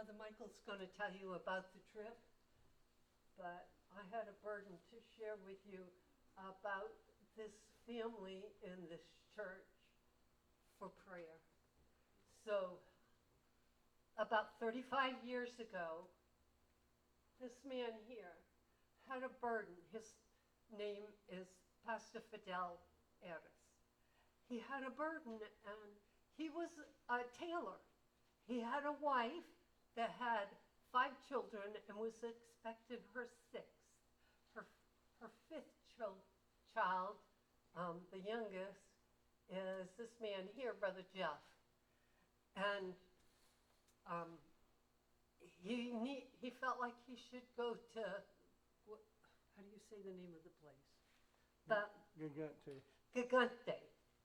Brother Michael's going to tell you about the trip, but I had a burden to share with you about this family in this church for prayer. So, about 35 years ago, this man here had a burden. His name is Pastor Fidel Eres. He had a burden, and he was a tailor. He had a wife that had 5 children and was expecting her 6th. Her 5th child, the youngest, is this man here, Brother Jeff. And he felt like he should go to, how do you say the name of the place? Gigante,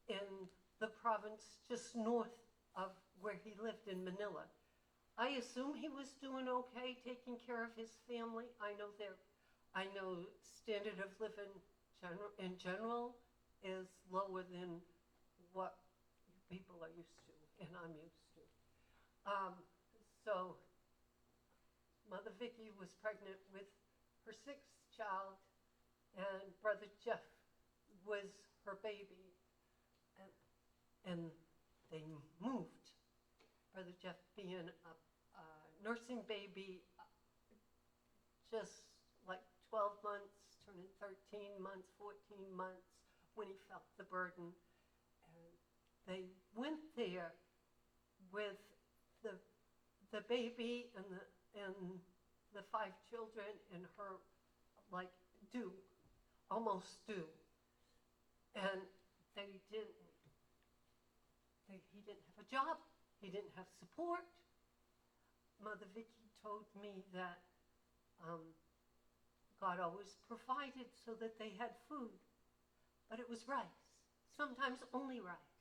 in the province just north of where he lived in Manila. I assume he was doing okay, taking care of his family. I know standard of living in general is lower than what people are used to, and I'm used to. So Mother Vicky was pregnant with her 6th child, and Brother Jeff was her baby, and they moved. Brother Jeff being a nursing baby, just like 12 months, turning 13 months, 14 months, when he felt the burden. And they went there with the baby and the 5 children and her, like, almost due. And he didn't have a job. He didn't have support. Mother Vicky told me that God always provided so that they had food, but it was rice, sometimes only rice.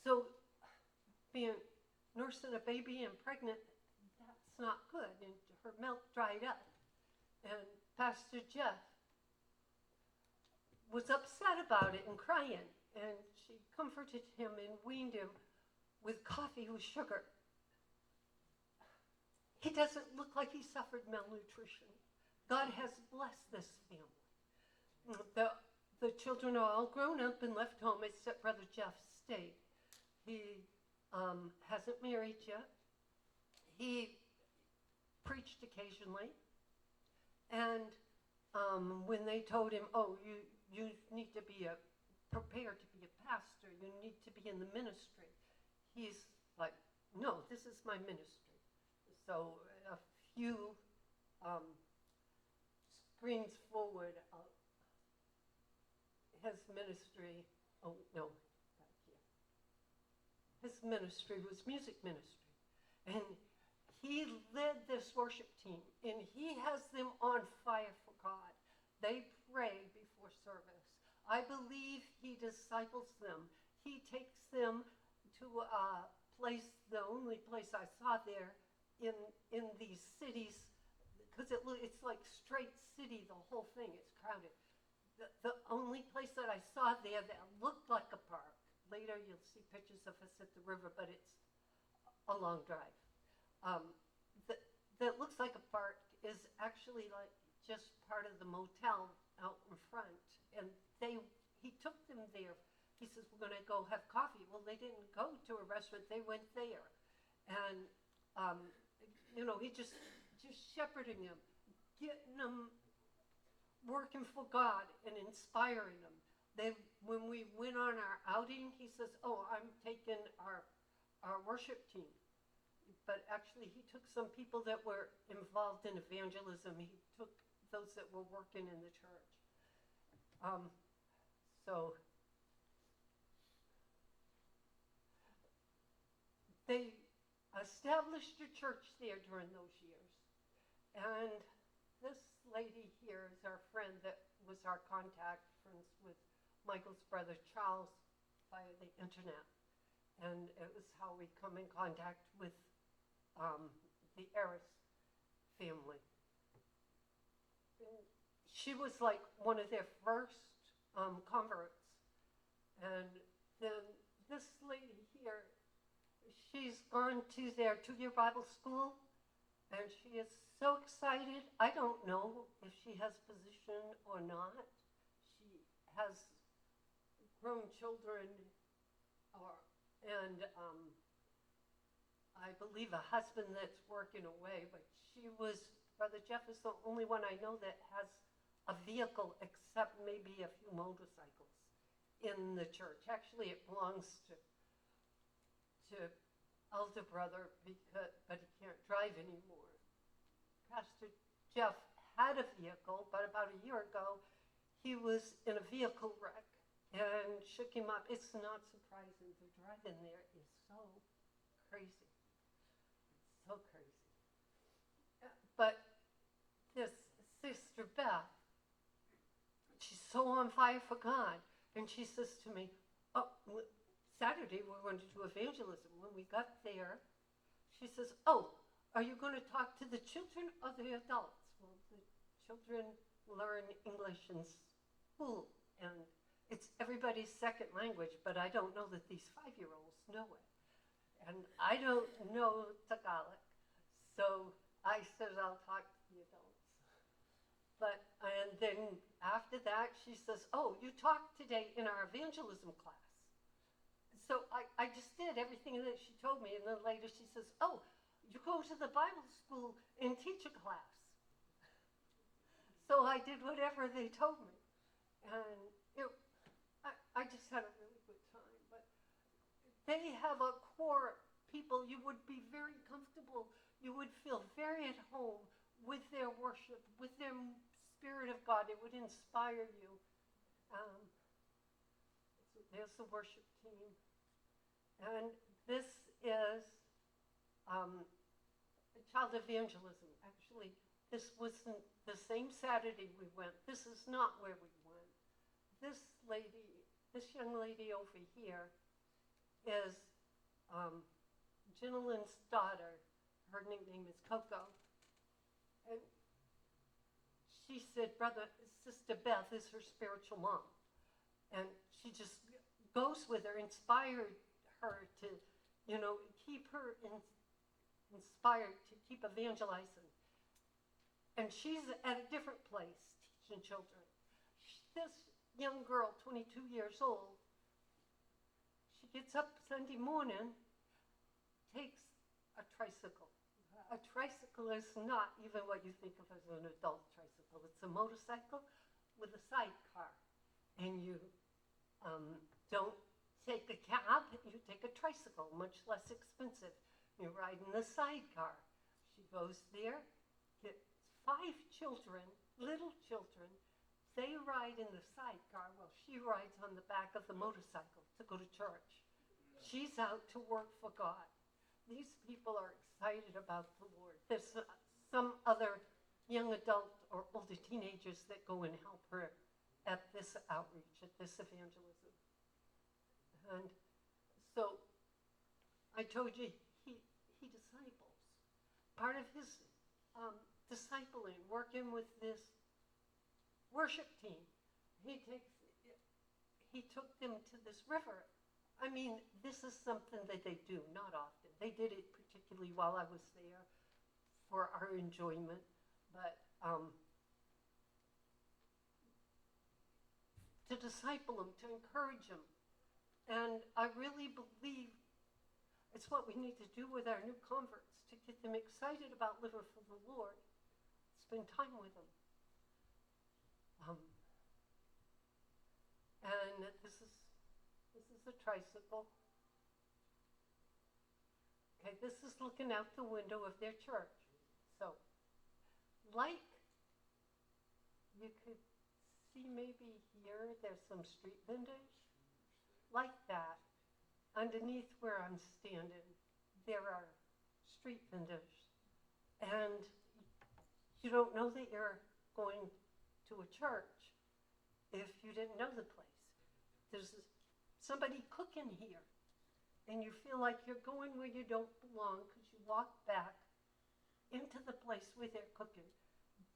So nursing a baby and pregnant, that's not good, and her milk dried up. And Pastor Jeff was upset about it and crying, and she comforted him and weaned him with coffee with sugar. He doesn't look like he suffered malnutrition. God has blessed this family. The children are all grown up and left home, except Brother Jeff stayed. He hasn't married yet. He preached occasionally. And when they told him, oh, you need to be prepared to be a pastor, you need to be in the ministry, he's like, no, this is my ministry. So a few screens forward, his ministry, oh no, back here. His ministry was music ministry. And he led this worship team, and he has them on fire for God. They pray before service. I believe he disciples them. He takes them to a place, the only place I saw there in these cities, because it's like straight city, the whole thing, it's crowded. The only place that I saw there that looked like a park, later you'll see pictures of us at the river, but it's a long drive. That looks like a park is actually like just part of the motel out in front. And he took them there. He says, we're going to go have coffee. Well, they didn't go to a restaurant. They went there. And, he just shepherding them, getting them working for God and inspiring them. When we went on our outing, he says, oh, I'm taking our worship team. But actually, he took some people that were involved in evangelism. He took those that were working in the church. So they established a church there during those years. And this lady here is our friend that was our contact, friends with Michael's brother Charles via the internet. And it was how we come in contact with the Eris family. And she was like one of their first converts. And then this lady here she's gone to their 2-year Bible school, and she is so excited. I don't know if she has position or not. She has grown children, and I believe a husband that's working away, but Brother Jeff is the only one I know that has a vehicle except maybe a few motorcycles in the church. Actually, it belongs to elder brother, but he can't drive anymore. Pastor Jeff had a vehicle, but about a year ago, he was in a vehicle wreck and shook him up. It's not surprising. The driving there is so crazy. It's so crazy. But this Sister Beth, she's so on fire for God. And she says to me, oh, Saturday we're going to do evangelism. When we got there, she says, oh, are you going to talk to the children or the adults? Well, the children learn English in school, and it's everybody's second language, but I don't know that these 5-year-olds know it. And I don't know Tagalog, so I said I'll talk to the adults. And then after that, she says, oh, you talked today in our evangelism class. So I just did everything that she told me, and then later she says, oh, you go to the Bible school and teach a class. So I did whatever they told me. And I just had a really good time. But they have a core people. You would be very comfortable. You would feel very at home with their worship, with their Spirit of God. It would inspire you. So there's the worship team. And this is child evangelism. Actually, this wasn't the same Saturday we went. This is not where we went. This young lady over here is Gentleman's daughter. Her nickname is Coco. And she said, Sister Beth is her spiritual mom. And she just goes with her, inspired her to, keep her inspired to keep evangelizing. And she's at a different place teaching children. This young girl, 22 years old, she gets up Sunday morning, takes a tricycle. A tricycle is not even what you think of as an adult tricycle. It's a motorcycle with a sidecar. And you don't take a cab, you take a tricycle, much less expensive. You ride in the sidecar. She goes there, gets 5 children, little children. They ride in the sidecar while she rides on the back of the motorcycle to go to church. She's out to work for God. These people are excited about the Lord. There's some other young adult or older teenagers that go and help her at this outreach, at this evangelism. And so I told you, he disciples. Part of his discipling, working with this worship team, he took them to this river. I mean, this is something that they do, not often. They did it particularly while I was there for our enjoyment, but to disciple them, to encourage them. And I really believe it's what we need to do with our new converts, to get them excited about living for the Lord, spend time with them. And this is a tricycle. Okay, this is looking out the window of their church. So, like you could see maybe here, there's some street vendors. Like that, underneath where I'm standing, there are street vendors. And you don't know that you're going to a church if you didn't know the place. There's somebody cooking here, and you feel like you're going where you don't belong because you walk back into the place where they're cooking,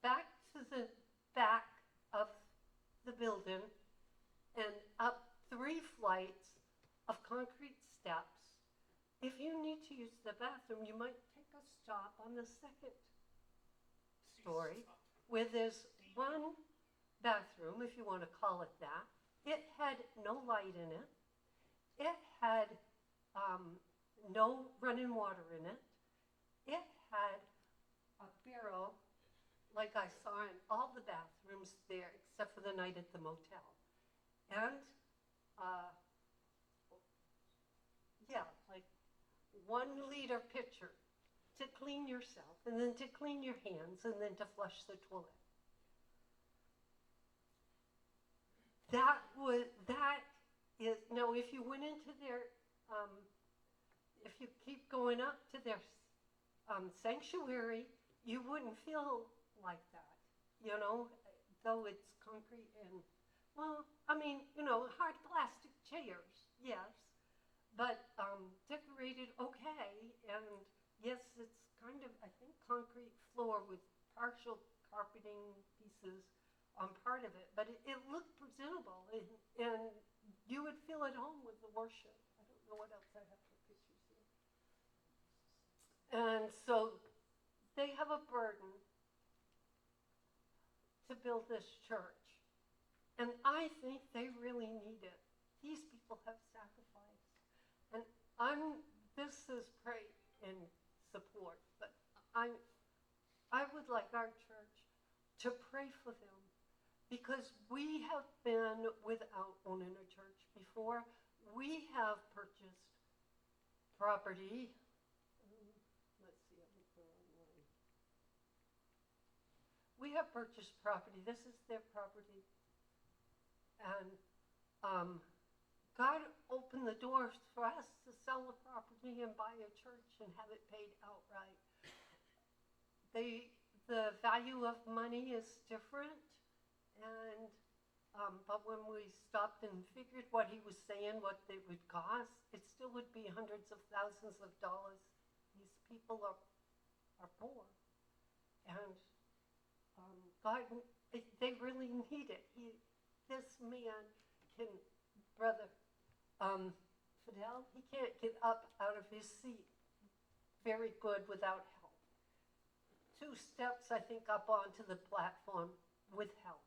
back to the back of the building, and up 3 flights of concrete steps if you need to use the bathroom, you might take a stop on the second story where there's one bathroom, if you want to call it that. It had no light in it. It had no running water in it. It had a barrel like I saw in all the bathrooms there except for the night at the motel. And, like 1 liter pitcher to clean yourself, and then to clean your hands, and then to flush the toilet. That is, now if you went into their, if you keep going up to their sanctuary, you wouldn't feel like that, though it's concrete and, hard plastic chairs, yes, but decorated okay, and yes, it's kind of, I think, concrete floor with partial carpeting pieces on part of it, but it looked presentable, and you would feel at home with the worship. I don't know what else I have for pictures here. And so they have a burden to build this church, and I think they really need it. These people have sacrificed, and this is pray and support, but I would like our church to pray for them, because we have been without owning a church before. We have purchased property. Let's see, I'm online. We have purchased property. This is their property. And God opened the doors for us to sell the property and buy a church and have it paid outright. The value of money is different, and but when we stopped and figured what he was saying, what it would cost, it still would be hundreds of thousands of dollars. These people are poor, and God, they really need it. This man can, Brother Fidel, he can't get up out of his seat very good without help. 2 steps, I think, up onto the platform with help.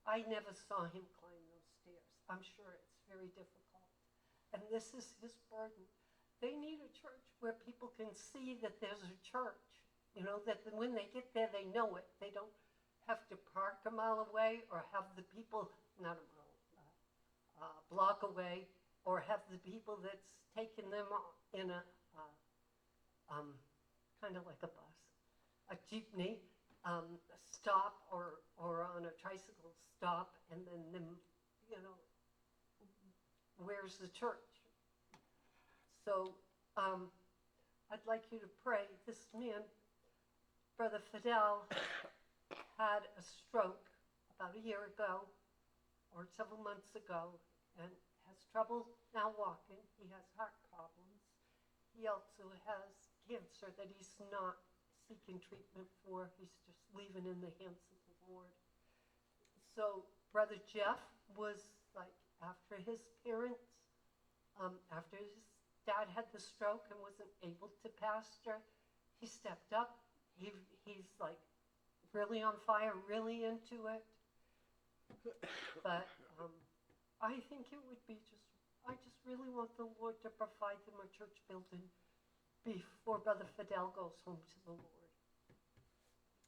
I never saw him climb those stairs. I'm sure it's very difficult. And this is his burden. They need a church where people can see that there's a church, that when they get there, they know it. They don't have to park a mile away or have the people, not a mile, block away, or have the people that's taking them in a kind of like a bus, a jeepney, stop or on a tricycle stop, and then them, where's the church? So I'd like you to pray. This man, Brother Fidel, had a stroke about a year ago or several months ago, and has trouble now walking. He has heart problems. He also has cancer that he's not seeking treatment for. He's just leaving in the hands of the Lord. So Brother Jeff was like, after his parents, after his dad had the stroke and wasn't able to pastor, he stepped up. He's like really on fire, really into it. But I think it would be I just really want the Lord to provide them a church building before Brother Fidel goes home to the Lord.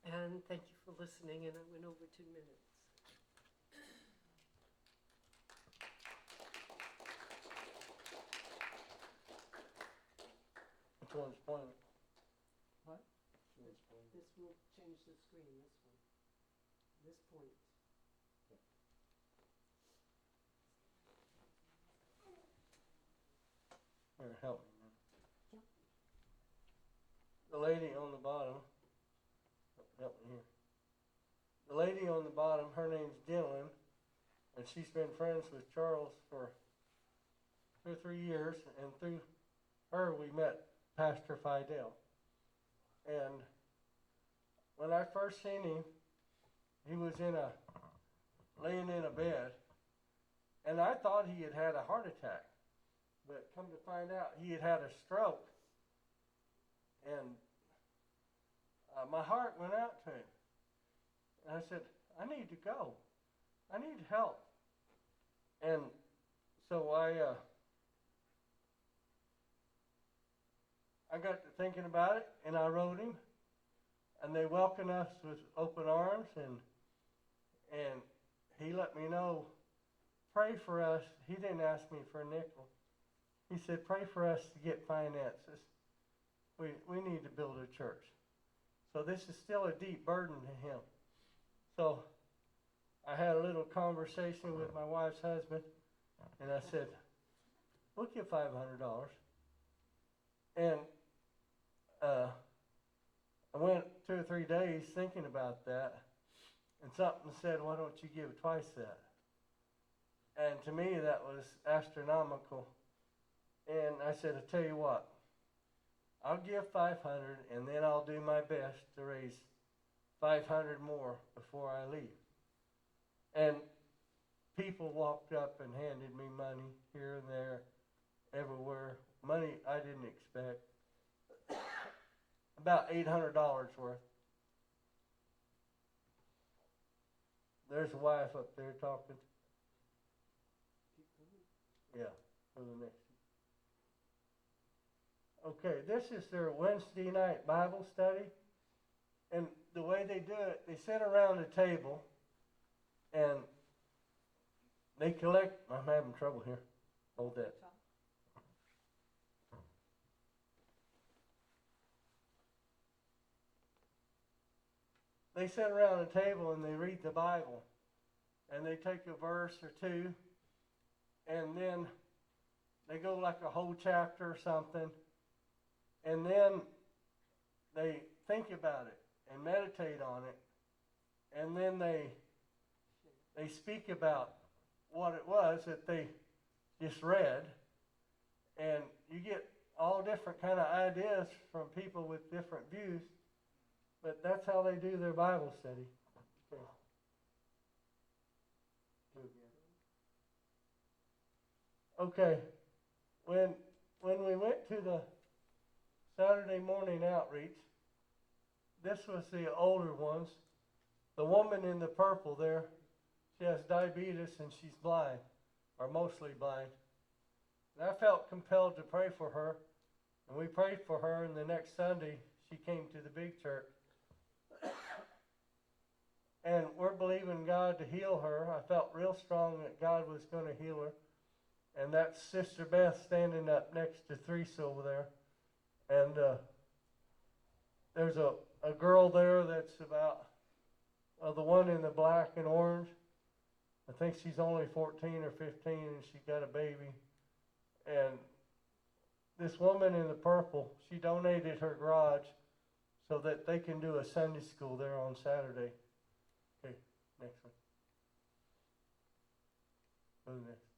And thank you for listening, and I went over 2 minutes. Which one's pointing? What? This will change the screen, this one. This point. Here, help me, man. The lady on the bottom, help me here. The lady on the bottom, her name's Dylan, and she's been friends with Charles for 2 or 3 years, and through her we met Pastor Fidel. And when I first seen him, he was laying in a bed, and I thought he had had a heart attack. But come to find out, he had had a stroke. And my heart went out to him. And I said, I need to go. I need help. And so I got to thinking about it, and I wrote him. And they welcomed us with open arms, and he let me know, pray for us. He didn't ask me for a nickel. He said, pray for us to get finances. We need to build a church. So this is still a deep burden to him. So I had a little conversation with my wife's husband, and I said, we'll give $500. And I went 2 or 3 days thinking about that, and something said, why don't you give twice that? And to me, that was astronomical. And I said, I tell you what, I'll give 500, and then I'll do my best to raise 500 more before I leave. And people walked up and handed me money here and there, everywhere. Money I didn't expect. About $800 worth. There's a wife up there talking. Yeah, for the next. Okay, this is their Wednesday night Bible study. And the way they do it, they sit around a table and they collect. I'm having trouble here. Hold that. They sit around a table and they read the Bible. And they take a verse or two. And then they go like a whole chapter or something. And then they think about it and meditate on it. And then they speak about what it was that they just read. And you get all different kind of ideas from people with different views. But that's how they do their Bible study. Okay. When we went to the Saturday morning outreach, this was the older ones. The woman in the purple there, she has diabetes and she's blind, or mostly blind. And I felt compelled to pray for her. And we prayed for her, and the next Sunday she came to the big church. And we're believing God to heal her. I felt real strong that God was going to heal her. And that's Sister Beth standing up next to Teresa over there. And there's a girl there that's about, the one in the black and orange. I think she's only 14 or 15 and she got a baby. And this woman in the purple, she donated her garage so that they can do a Sunday school there on Saturday. Okay, next one. Go to the next.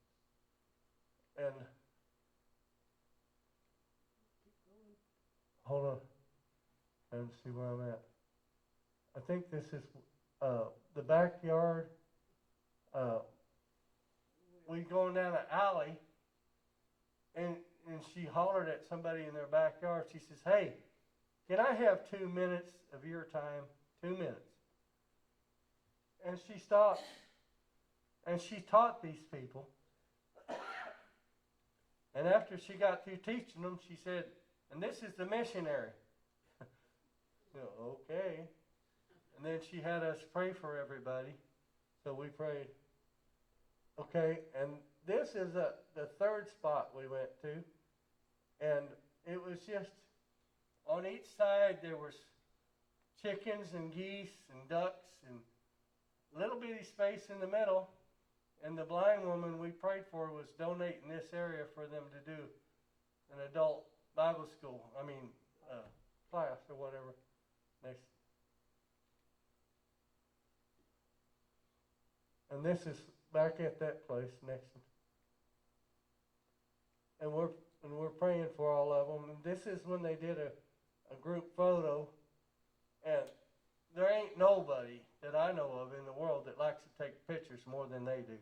And hold on, and see where I'm at. I think this is the backyard. We going down an alley, and she hollered at somebody in their backyard. She says, "Hey, can I have 2 minutes of your time? 2 minutes." And she stopped, and she taught these people. And after she got through teaching them, she said, "And this is the missionary." Okay. And then she had us pray for everybody. So we prayed. Okay, and this is the third spot we went to. And it was just, on each side there was chickens and geese and ducks and little bitty space in the middle. And the blind woman we prayed for was donating this area for them to do an adult Bible school. Class or whatever. Next. And this is back at that place next. And we're praying for all of them. And this is when they did a group photo. And there ain't nobody that I know of in the world that likes to take pictures more than they do.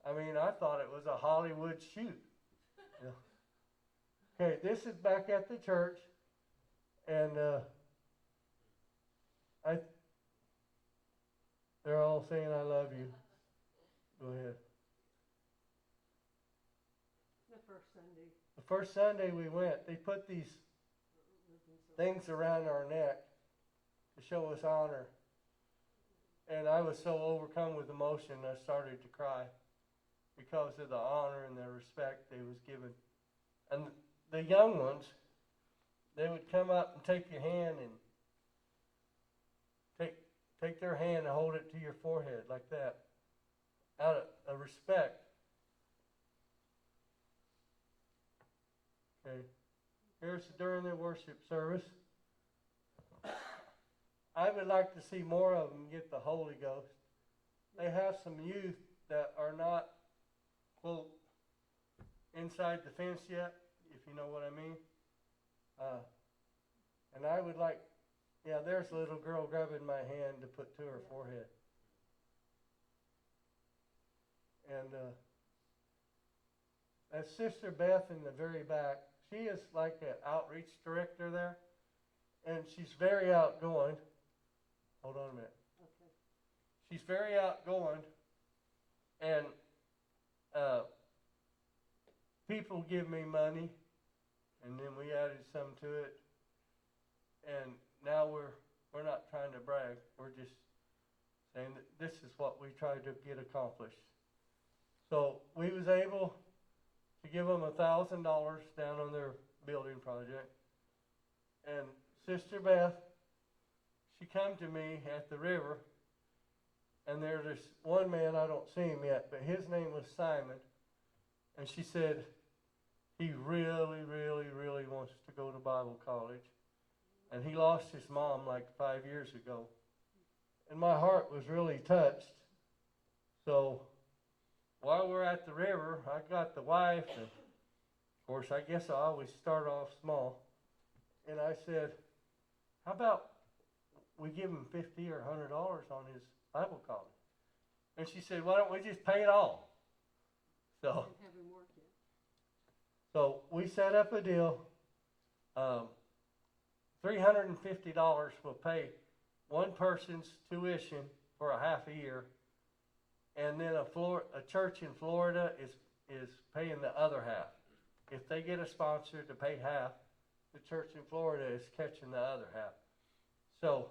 I mean, I thought it was a Hollywood shoot. Yeah. Okay, this is back at the church, and they're all saying I love you. Go ahead. The first Sunday. The first Sunday we went, they put these things around our neck to show us honor. And I was so overcome with emotion, I started to cry because of the honor and the respect they was given. And the young ones, they would come up and take your hand and take their hand and hold it to your forehead like that, out of respect. Okay, here's during the worship service. I would like to see more of them get the Holy Ghost. They have some youth that are not, quote, inside the fence yet, if you know what I mean. And I would like, yeah, there's a little girl grabbing my hand to put to her forehead. And that's Sister Beth in the very back. She is like an outreach director there, and she's very outgoing. Hold on a minute. Okay. She's very outgoing, and people give me money, and then we added some to it, and now we're not trying to brag. We're just saying that this is what we tried to get accomplished. So we was able to give them $1,000 down on their building project, and Sister Beth, she come to me at the river, and there's this one man, I don't see him yet, but his name was Simon, and she said, he really, really, really wants to go to Bible college. And he lost his mom like 5 years ago. And my heart was really touched. So while we're at the river, I got the wife, and of course, I guess I always start off small. And I said, how about we give him $50 or $100 on his Bible college? And she said, why don't we just pay it all? So, Didn't have him work yet. so we set up a deal. $350 will pay one person's tuition for a half a year, and then a church in Florida is paying the other half. If they get a sponsor to pay half, the church in Florida is catching the other half. So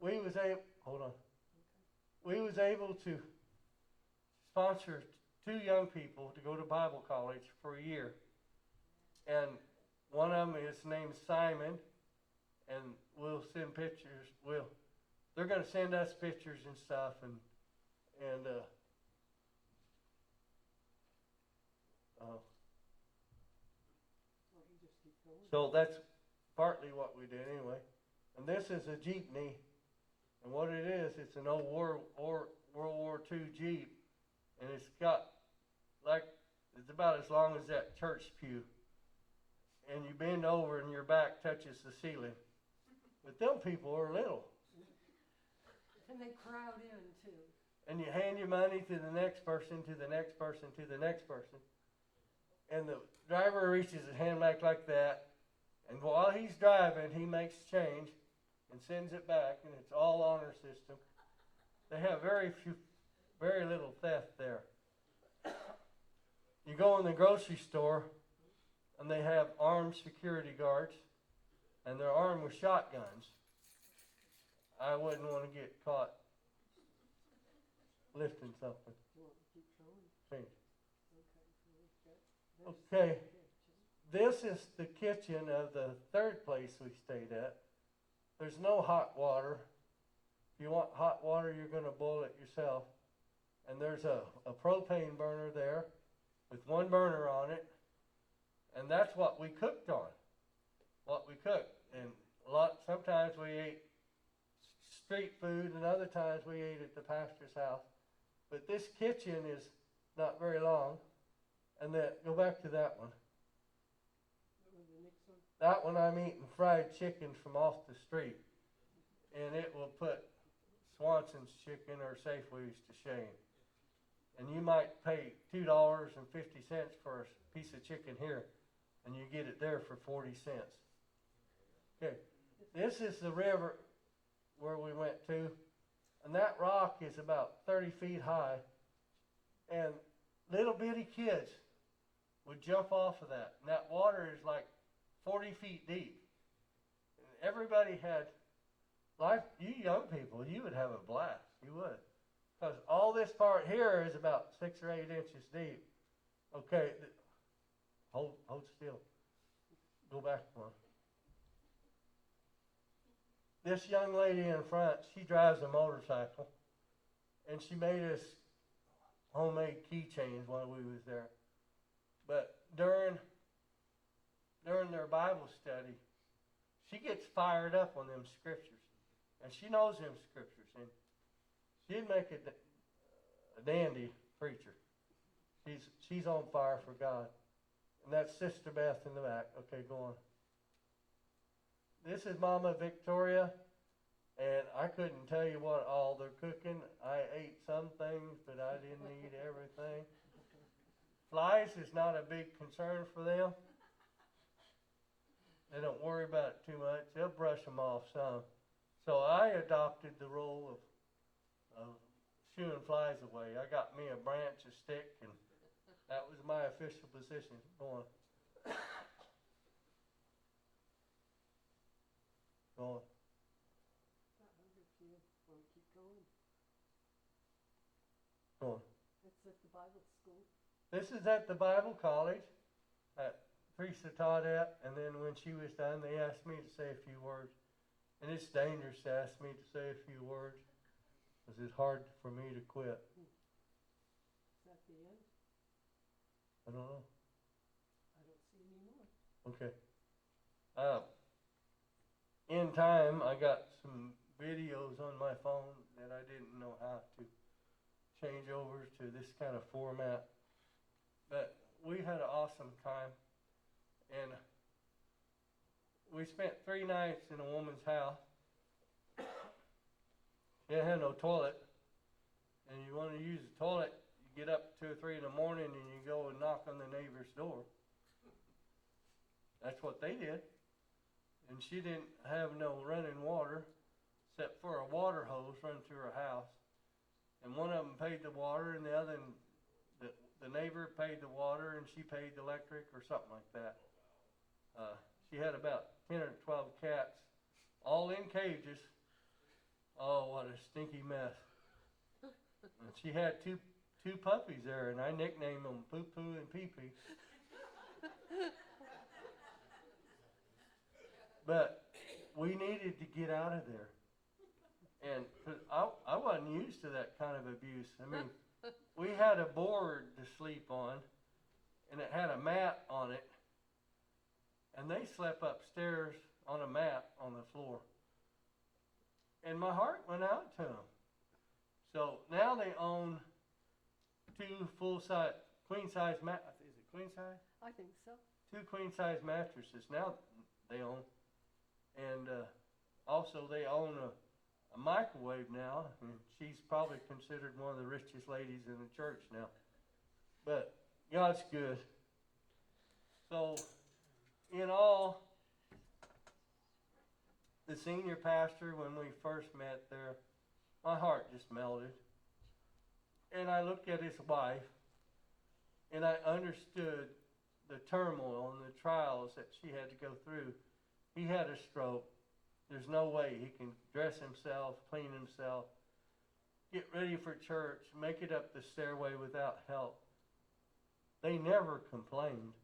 we was able to sponsor 2 young people to go to Bible college for a year, and one of them, his name's Simon, and we'll send pictures. They're going to send us pictures and stuff, and so that's partly what we did anyway. And this is a jeepney, and what it is, it's an old World War II Jeep, and it's got it's about as long as that church pew. And you bend over and your back touches the ceiling. But them people are little. And they crowd in too. And you hand your money to the next person, to the next person, to the next person. And the driver reaches his hand back like that. And while he's driving, he makes change and sends it back. And it's all honor system. They have very little theft there. You go in the grocery store, and they have armed security guards, and they're armed with shotguns. I wouldn't want to get caught lifting something. You want to keep going? Change. Okay, this is the kitchen of the 3rd place we stayed at. There's no hot water. If you want hot water, you're going to boil it yourself. And there's a propane burner there with 1 burner on it. And that's what we cooked on. What we cooked. And sometimes we ate street food, and other times we ate at the pastor's house. But this kitchen is not very long. And then go back to that one. That one I'm eating fried chicken from off the street. And it will put Swanson's chicken or Safeway's to shame. And you might pay $2.50 for a piece of chicken here, and you get it there for 40 cents. Okay, this is the river where we went to, and that rock is about 30 feet high, and little bitty kids would jump off of that, and that water is like 40 feet deep. And everybody had, like you young people, you would have a blast, you would. Because all this part here is about 6 or 8 inches deep. Okay, hold still. Go back one. This young lady in front, she drives a motorcycle, and she made us homemade keychains while we was there. But during their Bible study, she gets fired up on them scriptures, and she knows them scriptures, and she'd make a dandy preacher. She's on fire for God. And that's Sister Beth in the back. Okay, go on. This is Mama Victoria, and I couldn't tell you what all they're cooking. I ate some things, but I didn't eat everything. Flies is not a big concern for them. They don't worry about it too much. They'll brush them off some. So I adopted the role of shooing flies away. I got me a branch, a stick, and that was my official position. Go on. Go on. Keep going. Go on. It's at the Bible school. This is at the Bible college that Teresa taught at, and then when she was done, they asked me to say a few words. And it's dangerous to ask me to say a few words, because it's hard for me to quit. Is that the end? I don't know. I don't see any more. Okay. In time, I got some videos on my phone that I didn't know how to change over to this kind of format. But we had an awesome time. And we spent 3 nights in a woman's house. She didn't have no toilet. And you want to use the toilet, you get up 2 or 3 in the morning and you go and knock on the neighbor's door. That's what they did. And she didn't have no running water except for a water hose run through her house. And one of them paid the water, and the other, the neighbor paid the water, and she paid the electric or something like that. She had about 10 or 12 cats, all in cages. Oh, what a stinky mess. And she had two puppies there, and I nicknamed them Poo Poo and Pee Pee. But we needed to get out of there. And 'cause I wasn't used to that kind of abuse. I mean, we had a board to sleep on, and it had a mat on it. And they slept upstairs on a mat on the floor. And my heart went out to them. So now they own 2 full-size, queen-size mattresses. Is it queen-size? I think so. 2 queen-size mattresses now they own. And also they own a microwave now. And she's probably considered one of the richest ladies in the church now. But God's good. So in all, the senior pastor, when we first met there, my heart just melted. And I looked at his wife, and I understood the turmoil and the trials that she had to go through. He had a stroke. There's no way he can dress himself, clean himself, get ready for church, make it up the stairway without help. They never complained.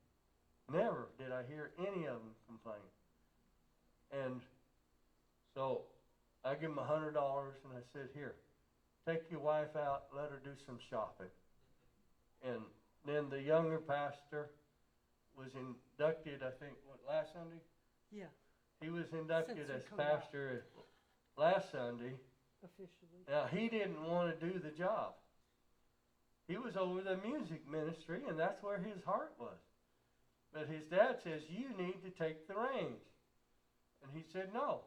Never did I hear any of them complain. And so I give him $100, and I said, here, take your wife out, let her do some shopping. And then the younger pastor was inducted, I think, last Sunday? Yeah, He was inducted Since we as come back. pastor last Sunday. officially. Now, he didn't want to do the job. He was over the music ministry, and that's where his heart was. But his dad says, you need to take the reins. And he said, no.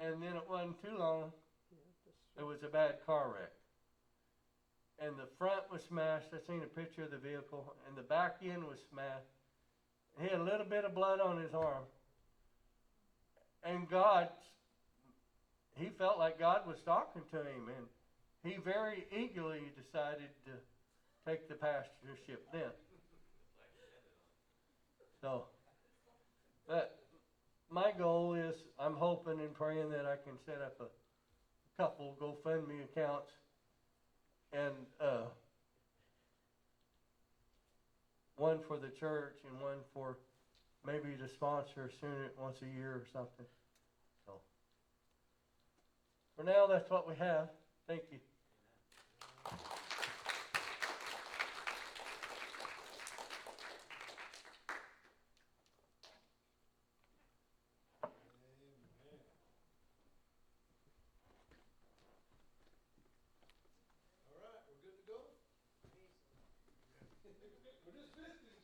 And then it wasn't too long, Yeah, that's there was a bad car wreck. and the front was smashed. I seen a picture of the vehicle, and the back end was smashed. He had a little bit of blood on his arm. And God, he felt like God was talking to him, and he very eagerly decided to take the pastorship then. So, my goal is, I'm hoping and praying that I can set up a couple GoFundMe accounts and one for the church and one for maybe to sponsor soon once a year or something. So, for now, that's what we have. Thank you. All right, we're good to go? We're dismissed.